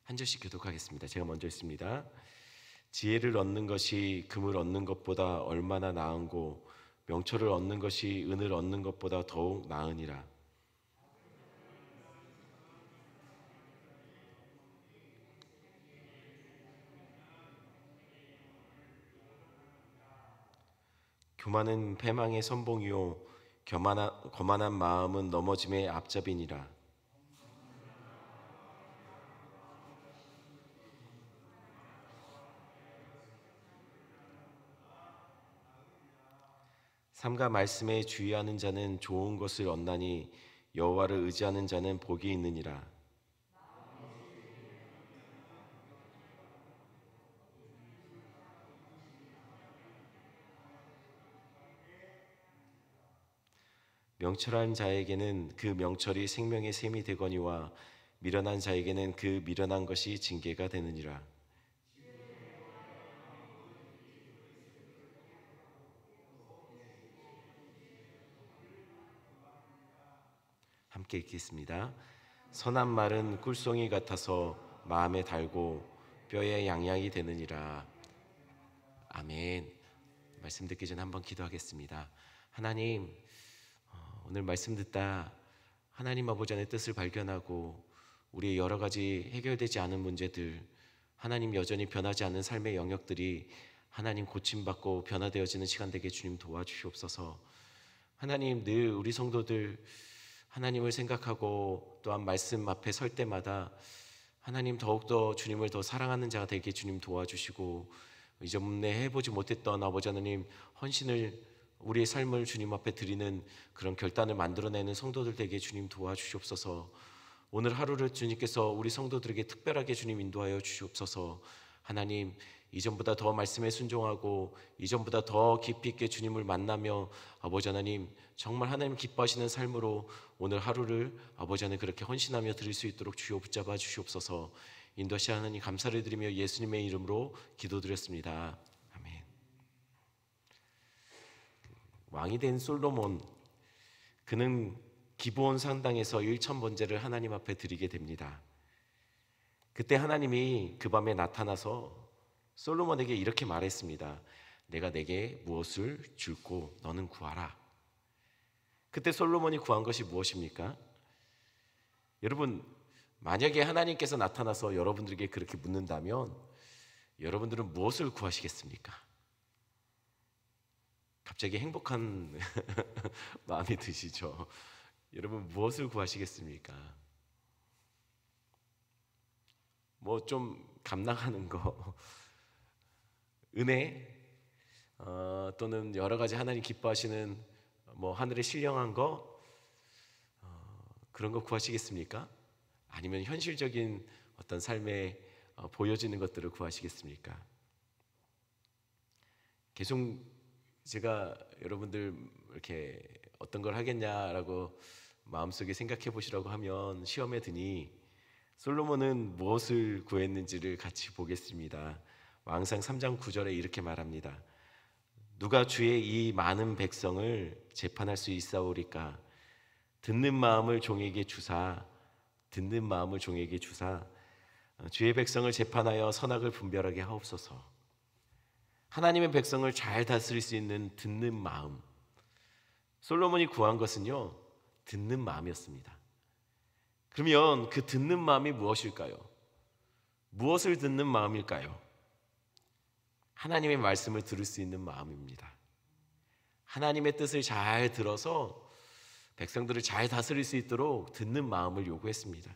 한 절씩 교독하겠습니다. 제가 먼저 읽습니다. 지혜를 얻는 것이 금을 얻는 것보다 얼마나 나은고 명철을 얻는 것이 은을 얻는 것보다 더욱 나으니라. 교만은 패망의 선봉이요 거만한 마음은 넘어짐의 앞잡이니라. 삼가 말씀에 주의하는 자는 좋은 것을 얻나니 여호와를 의지하는 자는 복이 있느니라. 명철한 자에게는 그 명철이 생명의 샘이 되거니와 미련한 자에게는 그 미련한 것이 징계가 되느니라. 함께 읽겠습니다. 선한 말은 꿀송이 같아서 마음에 달고 뼈에 양약이 되느니라. 아멘. 말씀 듣기 전에 한번 기도하겠습니다. 하나님, 오늘 말씀 듣다 하나님 아버지 안의 뜻을 발견하고 우리의 여러 가지 해결되지 않은 문제들, 하나님 여전히 변하지 않는 삶의 영역들이 하나님 고침받고 변화되어지는 시간 되게 주님 도와주시옵소서. 하나님, 늘 우리 성도들 하나님을 생각하고 또한 말씀 앞에 설 때마다 하나님 더욱더 주님을 더 사랑하는 자가 되게 주님 도와주시고, 이전에 해보지 못했던 아버지 하나님 헌신을, 우리의 삶을 주님 앞에 드리는 그런 결단을 만들어내는 성도들 되게 주님 도와주시옵소서. 오늘 하루를 주님께서 우리 성도들에게 특별하게 주님 인도하여 주시옵소서. 하나님, 이전보다 더 말씀에 순종하고 이전보다 더 깊이 있게 주님을 만나며 아버지 하나님 정말 하나님 기뻐하시는 삶으로 오늘 하루를 아버지 하나님 그렇게 헌신하며 드릴 수 있도록 주여 붙잡아 주시옵소서. 인도하시는 하나님 감사를 드리며 예수님의 이름으로 기도드렸습니다. 아멘. 왕이 된 솔로몬, 그는 기브온 산당에서 1000번제를 하나님 앞에 드리게 됩니다. 그때 하나님이 그 밤에 나타나서 솔로몬에게 이렇게 말했습니다. 내가 내게 무엇을 줄고 너는 구하라. 그때 솔로몬이 구한 것이 무엇입니까? 여러분, 만약에 하나님께서 나타나서 여러분들에게 그렇게 묻는다면 여러분들은 무엇을 구하시겠습니까? 갑자기 행복한 마음이 드시죠? 여러분, 무엇을 구하시겠습니까? 뭐 좀 감당하는 거, 은혜, 또는 여러 가지 하나님 기뻐하시는 뭐 하늘에 신령한 거, 그런 거 구하시겠습니까? 아니면 현실적인 어떤 삶에 보여지는 것들을 구하시겠습니까? 계속 제가 여러분들 이렇게 어떤 걸 하겠냐라고 마음속에 생각해 보시라고 하면 시험에 드니 솔로몬은 무엇을 구했는지를 같이 보겠습니다. 왕상 3장 9절에 이렇게 말합니다. 누가 주의 이 많은 백성을 재판할 수 있사오리까? 듣는 마음을 종에게 주사 주의 백성을 재판하여 선악을 분별하게 하옵소서. 하나님의 백성을 잘 다스릴 수 있는 듣는 마음, 솔로몬이 구한 것은요, 듣는 마음이었습니다. 그러면 그 듣는 마음이 무엇일까요? 무엇을 듣는 마음일까요? 하나님의 말씀을 들을 수 있는 마음입니다. 하나님의 뜻을 잘 들어서 백성들을 잘 다스릴 수 있도록 듣는 마음을 요구했습니다.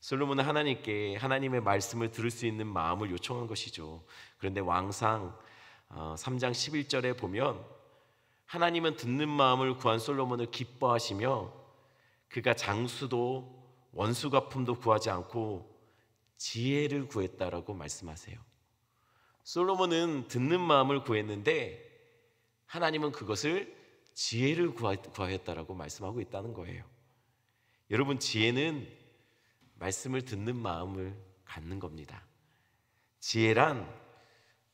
솔로몬은 하나님께 하나님의 말씀을 들을 수 있는 마음을 요청한 것이죠. 그런데 왕상 3장 11절에 보면 하나님은 듣는 마음을 구한 솔로몬을 기뻐하시며 그가 장수도 원수 갚음도 구하지 않고 지혜를 구했다라고 말씀하세요. 솔로몬은 듣는 마음을 구했는데 하나님은 그것을 지혜를 구하였다라고 말씀하고 있다는 거예요. 여러분, 지혜는 말씀을 듣는 마음을 갖는 겁니다. 지혜란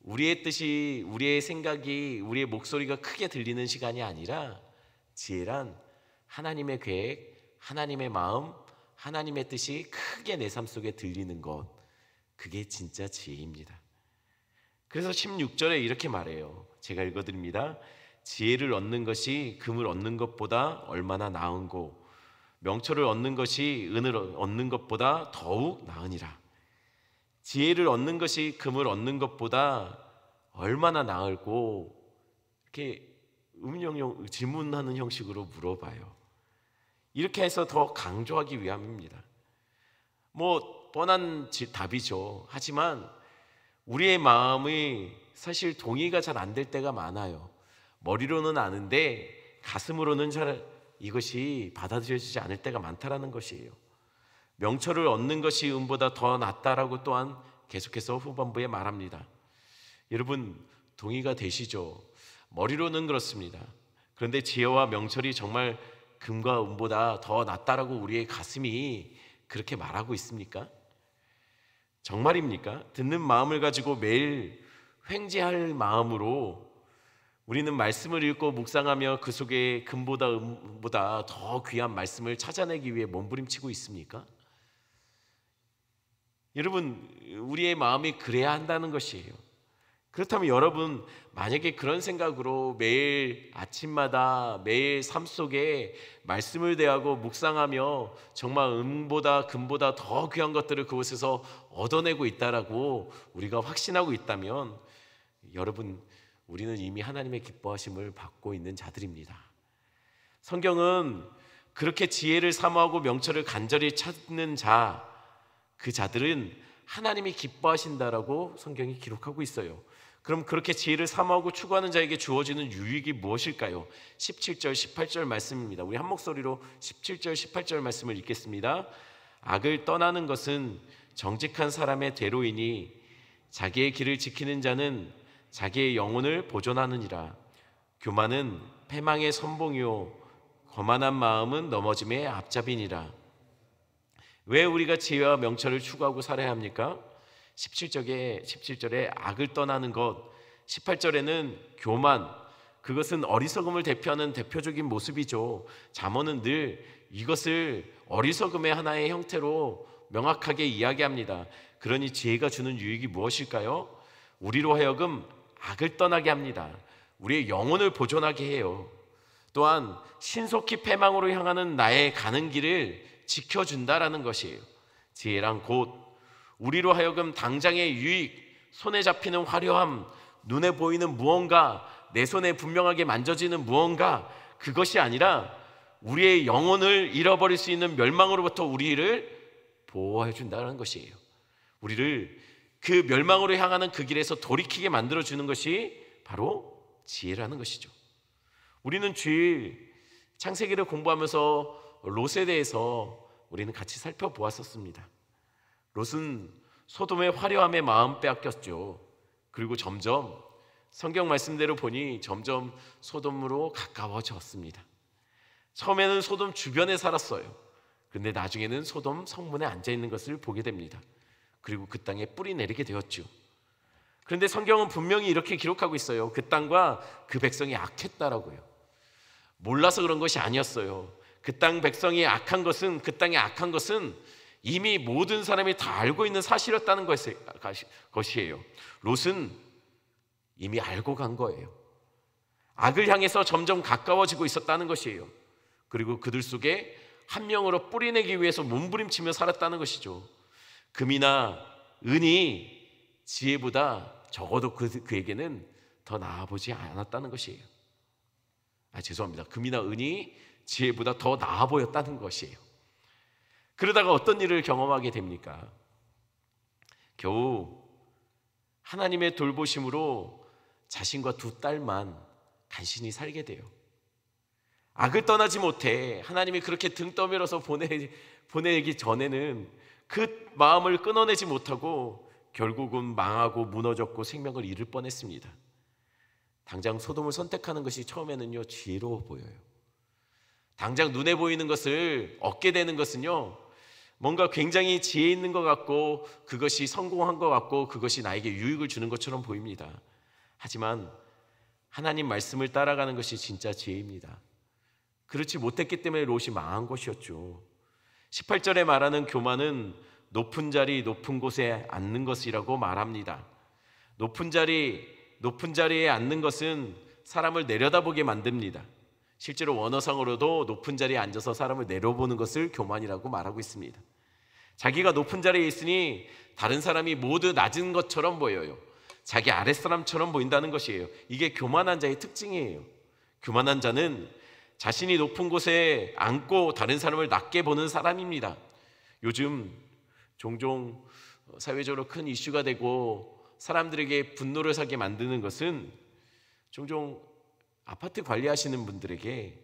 우리의 뜻이, 우리의 생각이, 우리의 목소리가 크게 들리는 시간이 아니라 지혜란 하나님의 계획, 하나님의 마음, 하나님의 뜻이 크게 내 삶 속에 들리는 것, 그게 진짜 지혜입니다. 그래서 16절에 이렇게 말해요. 제가 읽어드립니다. 지혜를 얻는 것이 금을 얻는 것보다 얼마나 나은고 명철을 얻는 것이 은을 얻는 것보다 더욱 나으니라. 지혜를 얻는 것이 금을 얻는 것보다 얼마나 나을고, 이렇게 질문하는 형식으로 물어봐요. 이렇게 해서 더 강조하기 위함입니다. 뭐 뻔한 답이죠. 하지만 우리의 마음이 사실 동의가 잘 안 될 때가 많아요. 머리로는 아는데 가슴으로는 잘 이것이 받아들여지지 않을 때가 많다라는 것이에요. 명철을 얻는 것이 은보다 더 낫다라고 또한 계속해서 후반부에 말합니다. 여러분 동의가 되시죠? 머리로는 그렇습니다. 그런데 지혜와 명철이 정말 금과 은보다 더 낫다라고 우리의 가슴이 그렇게 말하고 있습니까? 정말입니까? 듣는 마음을 가지고 매일 횡재할 마음으로 우리는 말씀을 읽고 묵상하며 그 속에 금보다 은보다 더 귀한 말씀을 찾아내기 위해 몸부림치고 있습니까? 여러분, 우리의 마음이 그래야 한다는 것이에요. 그렇다면 여러분, 만약에 그런 생각으로 매일 아침마다 매일 삶 속에 말씀을 대하고 묵상하며 정말 은보다 금보다 더 귀한 것들을 그곳에서 얻어내고 있다라고 우리가 확신하고 있다면, 여러분, 우리는 이미 하나님의 기뻐하심을 받고 있는 자들입니다. 성경은 그렇게 지혜를 사모하고 명철을 간절히 찾는 자, 그 자들은 하나님이 기뻐하신다라고 성경이 기록하고 있어요. 그럼 그렇게 지혜를 사모하고 추구하는 자에게 주어지는 유익이 무엇일까요? 17절 18절 말씀입니다. 우리 한 목소리로 17절 18절 말씀을 읽겠습니다. 악을 떠나는 것은 정직한 사람의 대로이니 자기의 길을 지키는 자는 자기의 영혼을 보존하느니라. 교만은 패망의 선봉이요 거만한 마음은 넘어짐의 앞잡이니라. 왜 우리가 지혜와 명철을 추구하고 살아야 합니까? 17절에 악을 떠나는 것, 18절에는 교만, 그것은 어리석음을 대표하는 대표적인 모습이죠. 잠언은 늘 이것을 어리석음의 하나의 형태로 명확하게 이야기합니다. 그러니 지혜가 주는 유익이 무엇일까요? 우리로 하여금 악을 떠나게 합니다. 우리의 영혼을 보존하게 해요. 또한 신속히 패망으로 향하는 나의 가는 길을 지켜준다라는 것이에요. 지혜란 곧 우리로 하여금 당장의 유익, 손에 잡히는 화려함, 눈에 보이는 무언가, 내 손에 분명하게 만져지는 무언가, 그것이 아니라 우리의 영혼을 잃어버릴 수 있는 멸망으로부터 우리를 보호해 준다는 것이에요. 우리를 그 멸망으로 향하는 그 길에서 돌이키게 만들어주는 것이 바로 지혜라는 것이죠. 우리는 주일 창세기를 공부하면서 롯에 대해서 우리는 같이 살펴보았었습니다. 롯은 소돔의 화려함에 마음 빼앗겼죠. 그리고 점점 성경 말씀대로 보니 점점 소돔으로 가까워졌습니다. 처음에는 소돔 주변에 살았어요. 그런데 나중에는 소돔 성문에 앉아있는 것을 보게 됩니다. 그리고 그 땅에 뿌리 내리게 되었죠. 그런데 성경은 분명히 이렇게 기록하고 있어요. 그 땅과 그 백성이 악했다라고요. 몰라서 그런 것이 아니었어요. 그 땅 백성이 악한 것은, 그 땅에 악한 것은 이미 모든 사람이 다 알고 있는 사실이었다는 것이에요. 롯은 이미 알고 간 거예요. 악을 향해서 점점 가까워지고 있었다는 것이에요. 그리고 그들 속에 한 명으로 뿌리내기 위해서 몸부림치며 살았다는 것이죠. 금이나 은이 지혜보다 적어도 그에게는 더 나아 보지 않았다는 것이에요. 죄송합니다. 금이나 은이 지혜보다 더 나아 보였다는 것이에요. 그러다가 어떤 일을 경험하게 됩니까? 겨우 하나님의 돌보심으로 자신과 두 딸만 간신히 살게 돼요. 악을 떠나지 못해 하나님이 그렇게 등 떠밀어서 보내기 전에는 그 마음을 끊어내지 못하고 결국은 망하고 무너졌고 생명을 잃을 뻔했습니다. 당장 소돔을 선택하는 것이 처음에는요 지혜로워 보여요. 당장 눈에 보이는 것을 얻게 되는 것은요 뭔가 굉장히 지혜 있는 것 같고 그것이 성공한 것 같고 그것이 나에게 유익을 주는 것처럼 보입니다. 하지만 하나님 말씀을 따라가는 것이 진짜 지혜입니다. 그렇지 못했기 때문에 롯이 망한 것이었죠. 18절에 말하는 교만은 높은 자리, 높은 곳에 앉는 것이라고 말합니다. 높은 자리에 앉는 것은 사람을 내려다보게 만듭니다. 실제로 원어상으로도 높은 자리에 앉아서 사람을 내려보는 것을 교만이라고 말하고 있습니다. 자기가 높은 자리에 있으니 다른 사람이 모두 낮은 것처럼 보여요. 자기 아랫사람처럼 보인다는 것이에요. 이게 교만한 자의 특징이에요. 교만한 자는 자신이 높은 곳에 앉고 다른 사람을 낮게 보는 사람입니다. 요즘 종종 사회적으로 큰 이슈가 되고 사람들에게 분노를 사게 만드는 것은 종종 아파트 관리하시는 분들에게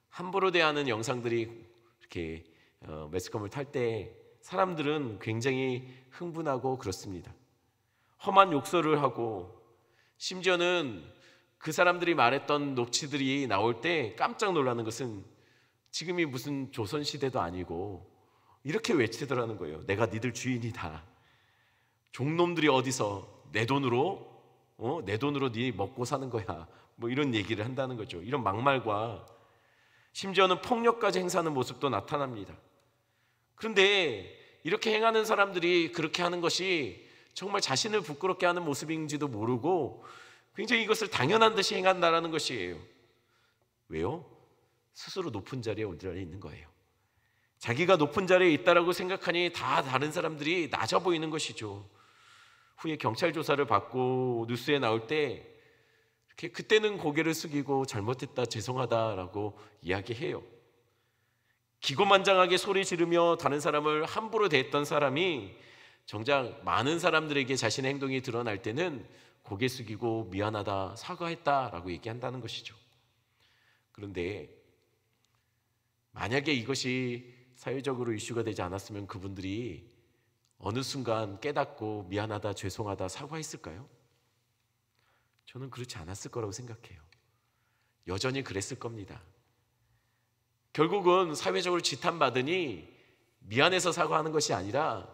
함부로 대하는 영상들이 이렇게 매스컴을 탈 때 사람들은 굉장히 흥분하고 그렇습니다. 험한 욕설을 하고 심지어는 그 사람들이 말했던 녹취들이 나올 때 깜짝 놀라는 것은 지금이 무슨 조선시대도 아니고 이렇게 외치더라는 거예요. 내가 니들 주인이다. 종놈들이 어디서 내 돈으로 네 먹고 사는 거야. 뭐 이런 얘기를 한다는 거죠. 이런 막말과 심지어는 폭력까지 행사하는 모습도 나타납니다. 그런데 이렇게 행하는 사람들이 그렇게 하는 것이 정말 자신을 부끄럽게 하는 모습인지도 모르고 굉장히 이것을 당연한 듯이 행한다는 것이에요. 왜요? 스스로 높은 자리에 올라가 있는 거예요. 자기가 높은 자리에 있다라고 생각하니 다 다른 사람들이 낮아 보이는 것이죠. 후에 경찰 조사를 받고 뉴스에 나올 때 이렇게 그때는 고개를 숙이고 잘못했다 죄송하다라고 이야기해요. 기고만장하게 소리 지르며 다른 사람을 함부로 대했던 사람이 정작 많은 사람들에게 자신의 행동이 드러날 때는 고개 숙이고 미안하다 사과했다라고 얘기한다는 것이죠. 그런데 만약에 이것이 사회적으로 이슈가 되지 않았으면 그분들이 어느 순간 깨닫고 미안하다 죄송하다 사과했을까요? 저는 그렇지 않았을 거라고 생각해요. 여전히 그랬을 겁니다. 결국은 사회적으로 지탄받으니 미안해서 사과하는 것이 아니라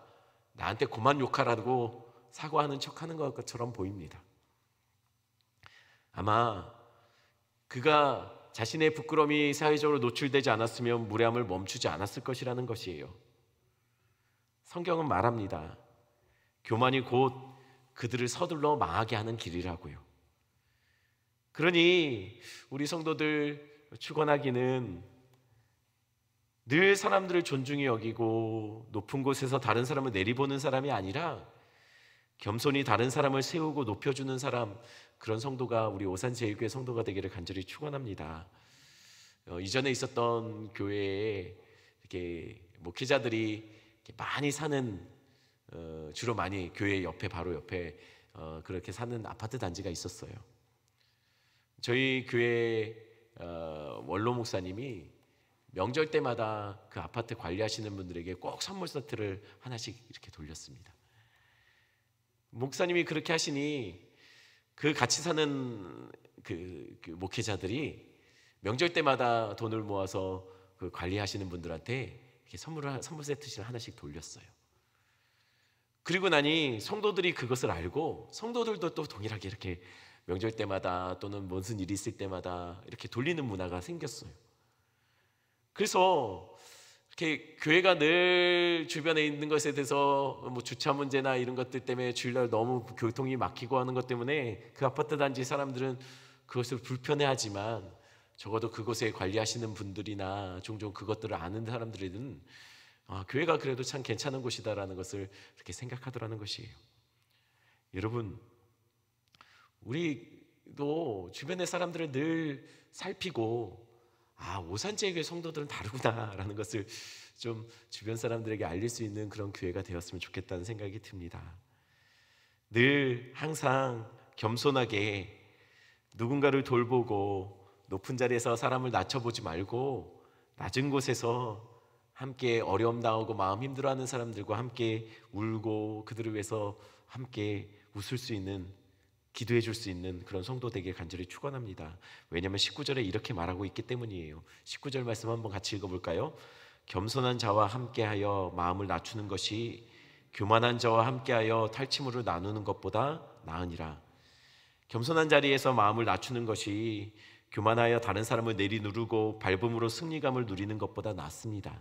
나한테 그만 욕하라고 사과하는 척하는 것처럼 보입니다. 아마 그가 자신의 부끄러움이 사회적으로 노출되지 않았으면 무례함을 멈추지 않았을 것이라는 것이에요. 성경은 말합니다. 교만이 곧 그들을 서둘러 망하게 하는 길이라고요. 그러니 우리 성도들 축원하기는 늘 사람들을 존중히 여기고 높은 곳에서 다른 사람을 내리보는 사람이 아니라 겸손히 다른 사람을 세우고 높여주는 사람, 그런 성도가 우리 오산제일교회 성도가 되기를 간절히 축원합니다. 이전에 있었던 교회에 이렇게 목회자들이 이렇게 많이 사는 주로 많이 교회 옆에 바로 옆에 그렇게 사는 아파트 단지가 있었어요. 저희 교회 원로 목사님이 명절 때마다 그 아파트 관리하시는 분들에게 꼭 선물 세트를 하나씩 이렇게 돌렸습니다. 목사님이 그렇게 하시니 그 같이 사는 그 목회자들이 명절 때마다 돈을 모아서 그 관리하시는 분들한테 이렇게 선물 세트를 하나씩 돌렸어요. 그리고 나니 성도들이 그것을 알고 성도들도 또 동일하게 이렇게 명절 때마다 또는 무슨 일이 있을 때마다 이렇게 돌리는 문화가 생겼어요. 그래서 이렇게 교회가 늘 주변에 있는 것에 대해서 뭐 주차 문제나 이런 것들 때문에 주일날 너무 교통이 막히고 하는 것 때문에 그 아파트 단지 사람들은 그것을 불편해하지만 적어도 그곳에 관리하시는 분들이나 종종 그것들을 아는 사람들은 교회가 그래도 참 괜찮은 곳이다라는 것을 이렇게 생각하더라는 것이에요. 여러분, 우리도 주변의 사람들을 늘 살피고 오산제일교회 성도들은 다르구나라는 것을 좀 주변 사람들에게 알릴 수 있는 그런 교회가 되었으면 좋겠다는 생각이 듭니다. 늘 항상 겸손하게 누군가를 돌보고 높은 자리에서 사람을 낮춰보지 말고 낮은 곳에서 함께 어려움 당하고 마음 힘들어하는 사람들과 함께 울고 그들을 위해서 함께 웃을 수 있는, 기도해 줄 수 있는 그런 성도 되길 간절히 축원합니다. 왜냐하면 19절에 이렇게 말하고 있기 때문이에요. 19절 말씀 한번 같이 읽어볼까요? 겸손한 자와 함께하여 마음을 낮추는 것이 교만한 자와 함께하여 탈취물을 나누는 것보다 나으니라. 겸손한 자리에서 마음을 낮추는 것이 교만하여 다른 사람을 내리누르고 밟음으로 승리감을 누리는 것보다 낫습니다.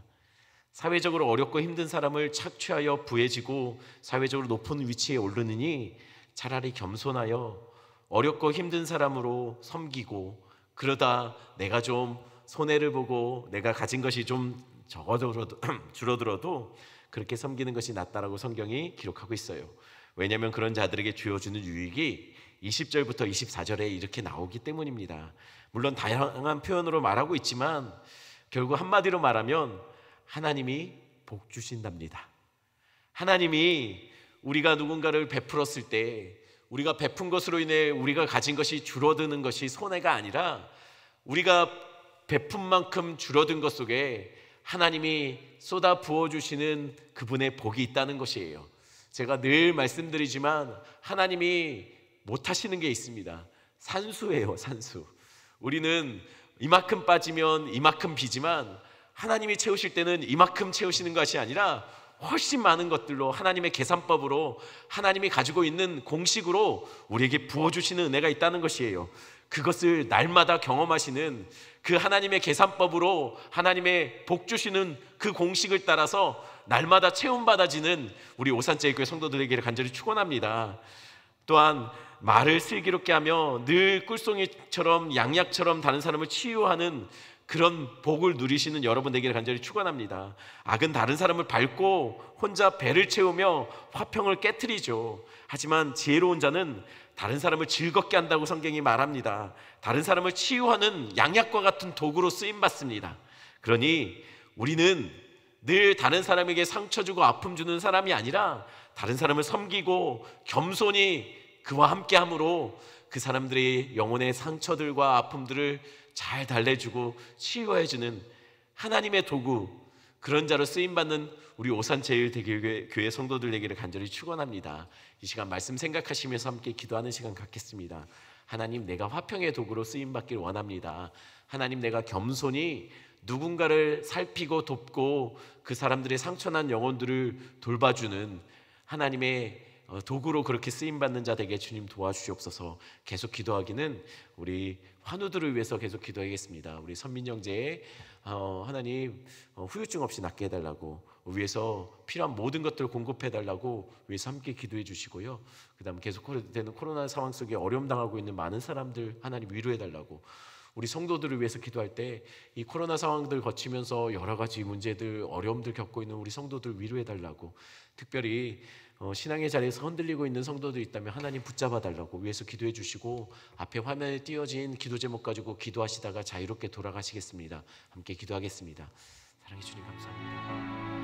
사회적으로 어렵고 힘든 사람을 착취하여 부해지고 사회적으로 높은 위치에 오르느니 차라리 겸손하여 어렵고 힘든 사람으로 섬기고, 그러다 내가 좀 손해를 보고 내가 가진 것이 좀 줄어들어도 그렇게 섬기는 것이 낫다라고 성경이 기록하고 있어요. 왜냐하면 그런 자들에게 주어지는 유익이 20절부터 24절에 이렇게 나오기 때문입니다. 물론 다양한 표현으로 말하고 있지만 결국 한마디로 말하면 하나님이 복 주신답니다. 하나님이 우리가 누군가를 베풀었을 때 우리가 베푼 것으로 인해 우리가 가진 것이 줄어드는 것이 손해가 아니라 우리가 베푼 만큼 줄어든 것 속에 하나님이 쏟아 부어주시는 그분의 복이 있다는 것이에요. 제가 늘 말씀드리지만 하나님이 못하시는 게 있습니다. 산수예요, 산수. 우리는 이만큼 빠지면 이만큼 비지만 하나님이 채우실 때는 이만큼 채우시는 것이 아니라 훨씬 많은 것들로 하나님의 계산법으로 하나님이 가지고 있는 공식으로 우리에게 부어주시는 은혜가 있다는 것이에요. 그것을 날마다 경험하시는 그 하나님의 계산법으로 하나님의 복 주시는 그 공식을 따라서 날마다 체험받아지는 우리 오산제일교회 성도들에게 간절히 축원합니다. 또한 말을 슬기롭게 하며 늘 꿀송이처럼 양약처럼 다른 사람을 치유하는 그런 복을 누리시는 여러분에게 간절히 축원합니다. 악은 다른 사람을 밟고 혼자 배를 채우며 화평을 깨트리죠. 하지만 지혜로운 자는 다른 사람을 즐겁게 한다고 성경이 말합니다. 다른 사람을 치유하는 양약과 같은 도구로 쓰임받습니다. 그러니 우리는 늘 다른 사람에게 상처 주고 아픔 주는 사람이 아니라 다른 사람을 섬기고 겸손히 그와 함께함으로 그 사람들의 영혼의 상처들과 아픔들을 잘 달래주고 치유해주는 하나님의 도구, 그런 자로 쓰임받는 우리 오산제일대교회 성도들 되기를 간절히 축원합니다. 이 시간 말씀 생각하시면서 함께 기도하는 시간 갖겠습니다. 하나님, 내가 화평의 도구로 쓰임받길 원합니다. 하나님, 내가 겸손히 누군가를 살피고 돕고 그 사람들의 상처난 영혼들을 돌봐주는 하나님의 도구로 그렇게 쓰임받는 자 되게 주님 도와주시옵소서. 계속 기도하기는 우리 환우들을 위해서 계속 기도하겠습니다. 우리 선민 형제의 하나님 후유증 없이 낫게 해달라고, 위해서 필요한 모든 것들을 공급해달라고 위해서 함께 기도해 주시고요. 그 다음 계속되는 코로나 상황 속에 어려움 당하고 있는 많은 사람들 하나님 위로해달라고, 우리 성도들을 위해서 기도할 때 이 코로나 상황들 거치면서 여러 가지 문제들 어려움들 겪고 있는 우리 성도들 위로해달라고, 특별히 신앙의 자리에서 흔들리고 있는 성도들 있다면 하나님 붙잡아 달라고 위해서 기도해 주시고, 앞에 화면에 띄어진 기도 제목 가지고 기도하시다가 자유롭게 돌아가시겠습니다. 함께 기도하겠습니다. 사랑해 주님 감사합니다.